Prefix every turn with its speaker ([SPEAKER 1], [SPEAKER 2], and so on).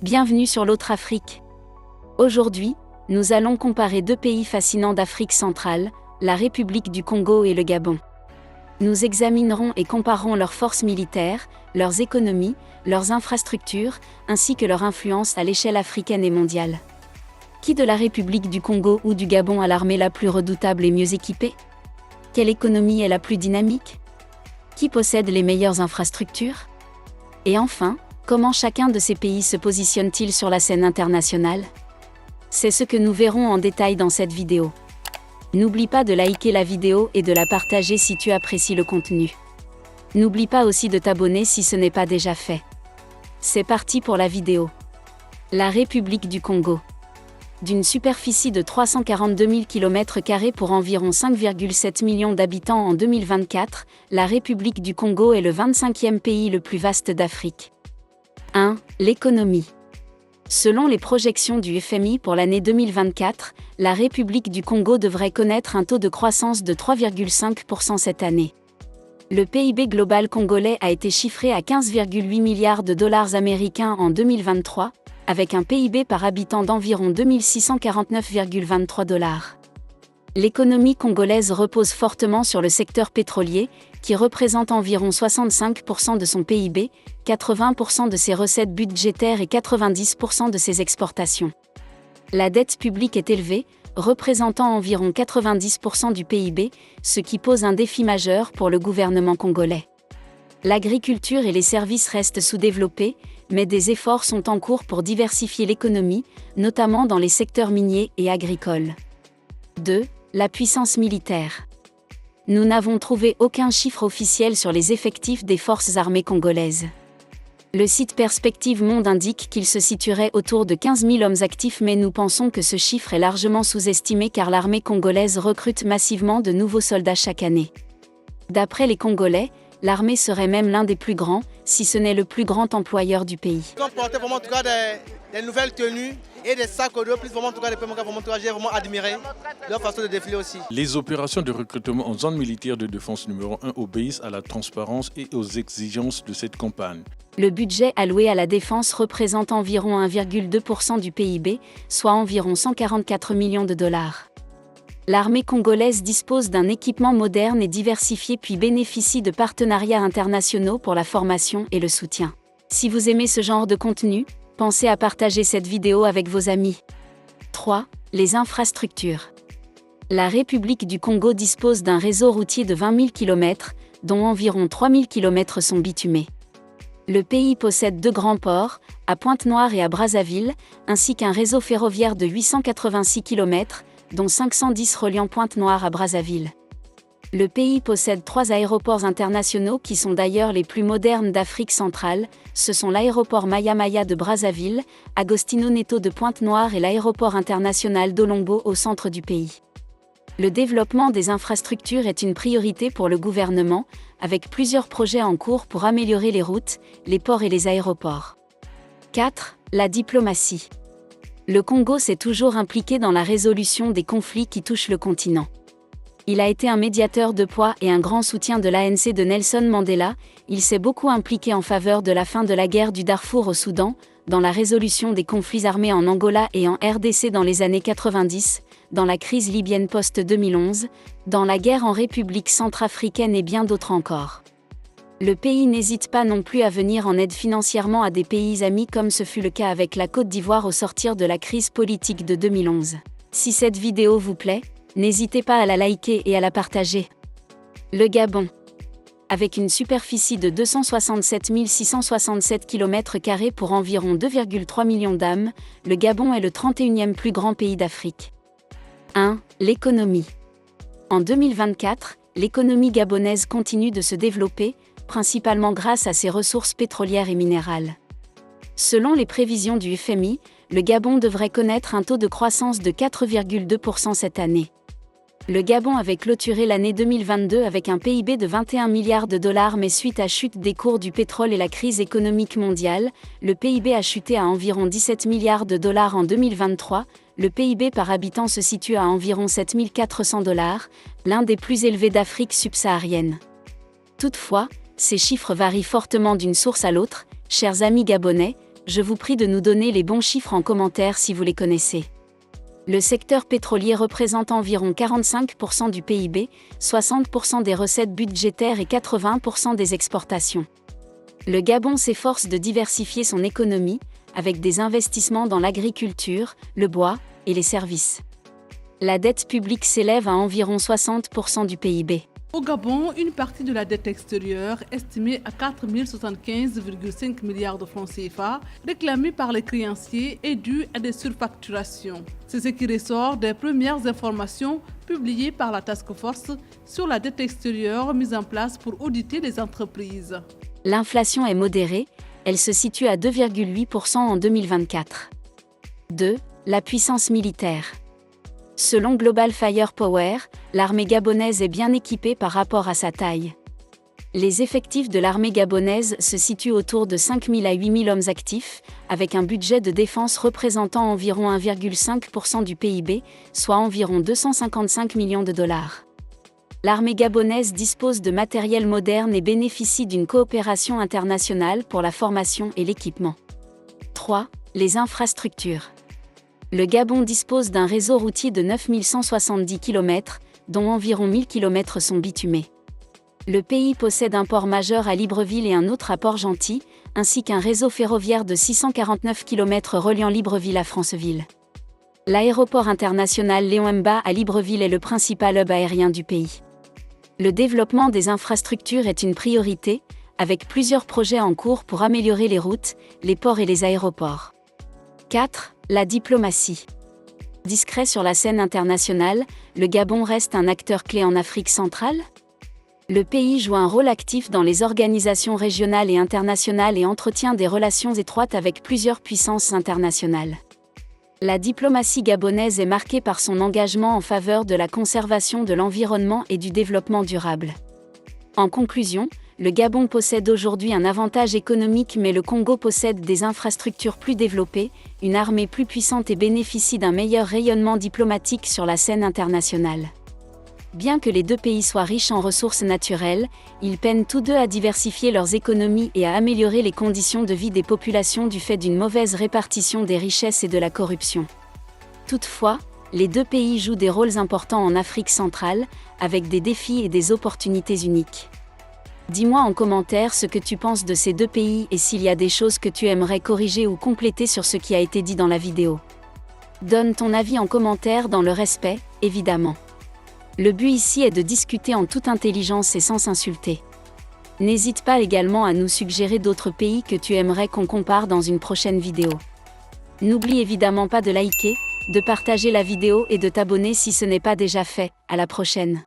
[SPEAKER 1] Bienvenue sur l'autre Afrique. Aujourd'hui, nous allons comparer deux pays fascinants d'Afrique centrale, la République du Congo et le Gabon. Nous examinerons et comparerons leurs forces militaires, leurs économies, leurs infrastructures, ainsi que leur influence à l'échelle africaine et mondiale. Qui de la République du Congo ou du Gabon a l'armée la plus redoutable et mieux équipée? Quelle économie est la plus dynamique? Qui possède les meilleures infrastructures? Et enfin, comment chacun de ces pays se positionne-t-il sur la scène internationale? C'est ce que nous verrons en détail dans cette vidéo. N'oublie pas de liker la vidéo et de la partager si tu apprécies le contenu. N'oublie pas aussi de t'abonner si ce n'est pas déjà fait. C'est parti pour la vidéo. La République du Congo. D'une superficie de 342 000 km² pour environ 5,7 millions d'habitants en 2024, la République du Congo est le 25e pays le plus vaste d'Afrique. 1. L'économie. Selon les projections du FMI pour l'année 2024, la République du Congo devrait connaître un taux de croissance de 3,5% cette année. Le PIB global congolais a été chiffré à 15,8 milliards de dollars américains en 2023, avec un PIB par habitant d'environ 2649,23 dollars. L'économie congolaise repose fortement sur le secteur pétrolier, qui représente environ 65% de son PIB, 80% de ses recettes budgétaires et 90% de ses exportations. La dette publique est élevée, représentant environ 90% du PIB, ce qui pose un défi majeur pour le gouvernement congolais. L'agriculture et les services restent sous-développés, mais des efforts sont en cours pour diversifier l'économie, notamment dans les secteurs miniers et agricoles. 2. La puissance militaire. Nous n'avons trouvé aucun chiffre officiel sur les effectifs des forces armées congolaises. Le site Perspective Monde indique qu'il se situerait autour de 15 000 hommes actifs, mais nous pensons que ce chiffre est largement sous-estimé car l'armée congolaise recrute massivement de nouveaux soldats chaque année. D'après les Congolais, l'armée serait même l'un des plus grands, si ce n'est le plus grand employeur du pays.
[SPEAKER 2] Ils ont porté vraiment en tout cas des nouvelles tenues et des sacs au dos, plus vraiment en tout cas des PMK, vraiment en tout cas j'ai vraiment admiré leur façon de défiler aussi.
[SPEAKER 3] Les opérations de recrutement en zone militaire de défense numéro 1 obéissent à la transparence et aux exigences de cette campagne.
[SPEAKER 1] Le budget alloué à la défense représente environ 1,2% du PIB, soit environ 144 millions de dollars. L'armée congolaise dispose d'un équipement moderne et diversifié puis bénéficie de partenariats internationaux pour la formation et le soutien. Si vous aimez ce genre de contenu, pensez à partager cette vidéo avec vos amis. 3. Les infrastructures. La République du Congo dispose d'un réseau routier de 20 000 km, dont environ 3 000 km sont bitumés. Le pays possède deux grands ports, à Pointe-Noire et à Brazzaville, ainsi qu'un réseau ferroviaire de 886 km, dont 510 reliant Pointe-Noire à Brazzaville. Le pays possède 3 aéroports internationaux qui sont d'ailleurs les plus modernes d'Afrique centrale, ce sont l'aéroport Maya Maya de Brazzaville, Agostinho Neto de Pointe-Noire et l'aéroport international d'Olombo au centre du pays. Le développement des infrastructures est une priorité pour le gouvernement, avec plusieurs projets en cours pour améliorer les routes, les ports et les aéroports. 4. La diplomatie. Le Congo s'est toujours impliqué dans la résolution des conflits qui touchent le continent. Il a été un médiateur de poids et un grand soutien de l'ANC de Nelson Mandela, il s'est beaucoup impliqué en faveur de la fin de la guerre du Darfour au Soudan, dans la résolution des conflits armés en Angola et en RDC dans les années 90, dans la crise libyenne post-2011, dans la guerre en République centrafricaine et bien d'autres encore. Le pays n'hésite pas non plus à venir en aide financièrement à des pays amis comme ce fut le cas avec la Côte d'Ivoire au sortir de la crise politique de 2011. Si cette vidéo vous plaît, n'hésitez pas à la liker et à la partager. Le Gabon. Avec une superficie de 267 667 km² pour environ 2,3 millions d'âmes, le Gabon est le 31e plus grand pays d'Afrique. 1. L'économie. En 2024, l'économie gabonaise continue de se développer, principalement grâce à ses ressources pétrolières et minérales. Selon les prévisions du FMI, le Gabon devrait connaître un taux de croissance de 4,2% cette année. Le Gabon avait clôturé l'année 2022 avec un PIB de 21 milliards de dollars, mais suite à chute des cours du pétrole et la crise économique mondiale, le PIB a chuté à environ 17 milliards de dollars en 2023, le PIB par habitant se situe à environ 7 400 dollars, l'un des plus élevés d'Afrique subsaharienne. Toutefois, ces chiffres varient fortement d'une source à l'autre, chers amis gabonais, Je vous prie de nous donner les bons chiffres en commentaire si vous les connaissez. Le secteur pétrolier représente environ 45% du PIB, 60% des recettes budgétaires et 80% des exportations. Le Gabon s'efforce de diversifier son économie, avec des investissements dans l'agriculture, le bois et les services. La dette publique s'élève à environ 60% du PIB.
[SPEAKER 4] Au Gabon, une partie de la dette extérieure, estimée à 4 075,5 milliards de francs CFA, réclamée par les créanciers, est due à des surfacturations. C'est ce qui ressort des premières informations publiées par la Task Force sur la dette extérieure mise en place pour auditer les entreprises.
[SPEAKER 1] L'inflation est modérée, elle se situe à 2,8% en 2024. 2. La puissance militaire. Selon Global Firepower, l'armée gabonaise est bien équipée par rapport à sa taille. Les effectifs de l'armée gabonaise se situent autour de 5 000 à 8 000 hommes actifs, avec un budget de défense représentant environ 1,5% du PIB, soit environ 255 millions de dollars. L'armée gabonaise dispose de matériel moderne et bénéficie d'une coopération internationale pour la formation et l'équipement. 3. Les infrastructures. Le Gabon dispose d'un réseau routier de 9 170 km, dont environ 1000 km sont bitumés. Le pays possède un port majeur à Libreville et un autre à Port-Gentil, ainsi qu'un réseau ferroviaire de 649 km reliant Libreville à Franceville. L'aéroport international Léon Mba à Libreville est le principal hub aérien du pays. Le développement des infrastructures est une priorité, avec plusieurs projets en cours pour améliorer les routes, les ports et les aéroports. 4. La diplomatie. Discret sur la scène internationale, le Gabon reste un acteur clé en Afrique centrale ? Le pays joue un rôle actif dans les organisations régionales et internationales et entretient des relations étroites avec plusieurs puissances internationales. La diplomatie gabonaise est marquée par son engagement en faveur de la conservation de l'environnement et du développement durable. En conclusion, le Gabon possède aujourd'hui un avantage économique, mais le Congo possède des infrastructures plus développées, une armée plus puissante et bénéficie d'un meilleur rayonnement diplomatique sur la scène internationale. Bien que les deux pays soient riches en ressources naturelles, ils peinent tous deux à diversifier leurs économies et à améliorer les conditions de vie des populations du fait d'une mauvaise répartition des richesses et de la corruption. Toutefois, les deux pays jouent des rôles importants en Afrique centrale, avec des défis et des opportunités uniques. Dis-moi en commentaire ce que tu penses de ces deux pays et s'il y a des choses que tu aimerais corriger ou compléter sur ce qui a été dit dans la vidéo. Donne ton avis en commentaire dans le respect, évidemment. Le but ici est de discuter en toute intelligence et sans s'insulter. N'hésite pas également à nous suggérer d'autres pays que tu aimerais qu'on compare dans une prochaine vidéo. N'oublie évidemment pas de liker, de partager la vidéo et de t'abonner si ce n'est pas déjà fait. À la prochaine.